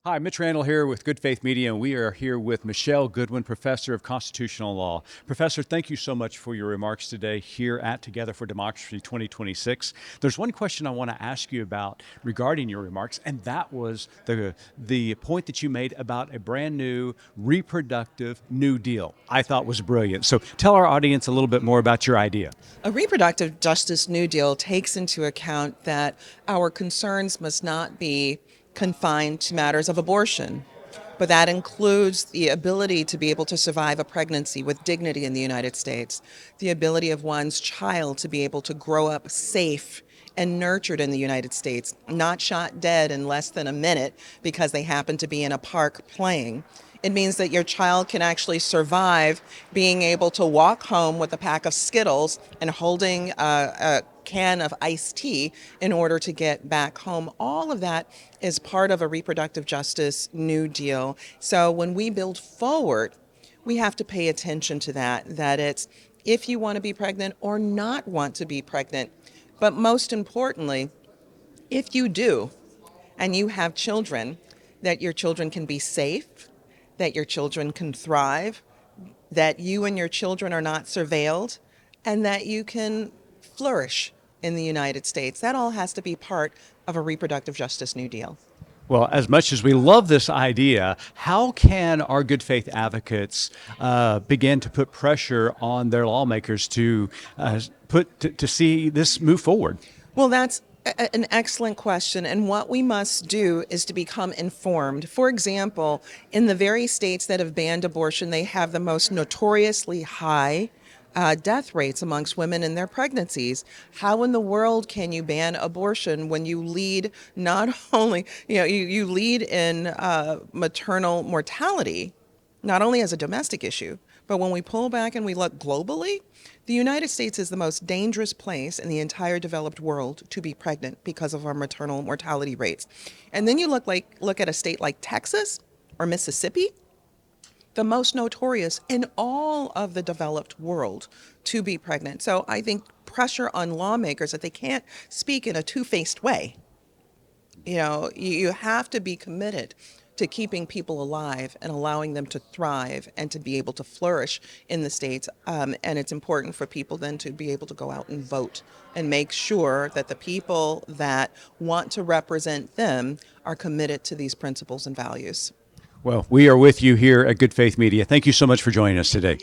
Hi, Mitch Randall here with Good Faith Media, and we are here with Michele Goodwin, Professor of Constitutional Law. Professor, thank you so much for your remarks today here at Together for Democracy 2026. There's one question I want to ask you about regarding your remarks, and that was the point that you made about a brand new reproductive New Deal. I thought was brilliant. So tell our audience a little bit more about your idea. A reproductive justice New Deal takes into account that our concerns must not be confined to matters of abortion, but that includes the ability to be able to survive a pregnancy with dignity in the United States, the ability of one's child to be able to grow up safe and nurtured in the United States, not shot dead in less than a minute because they happen to be in a park playing. It means that your child can actually survive being able to walk home with a pack of Skittles and holding a can of iced tea in order to get back home. All of that is part of a reproductive justice New Deal. So when we build forward, we have to pay attention to that it's if you want to be pregnant or not want to be pregnant. But most importantly, if you do and you have children, that your children can be safe, that your children can thrive, that you and your children are not surveilled, and that you can flourish in the United States. That all has to be part of a reproductive justice New Deal. Well, as much as we love this idea, how can our good faith advocates begin to put pressure on their lawmakers to to see this move forward? Well, that's an excellent question. And what we must do is to become informed. For example, in the very states that have banned abortion, they have the most notoriously high death rates amongst women in their pregnancies. How in the world can you ban abortion when you lead not only, you lead in maternal mortality, not only as a domestic issue, but when we pull back and we look globally, the United States is the most dangerous place in the entire developed world to be pregnant because of our maternal mortality rates. And then you look at a state like Texas or Mississippi, the most notorious in all of the developed world to be pregnant. So I think pressure on lawmakers that they can't speak in a two-faced way. You have to be committed to keeping people alive and allowing them to thrive and to be able to flourish in the states. And it's important for people then to be able to go out and vote and make sure that the people that want to represent them are committed to these principles and values. Well, we are with you here at Good Faith Media. Thank you so much for joining us today.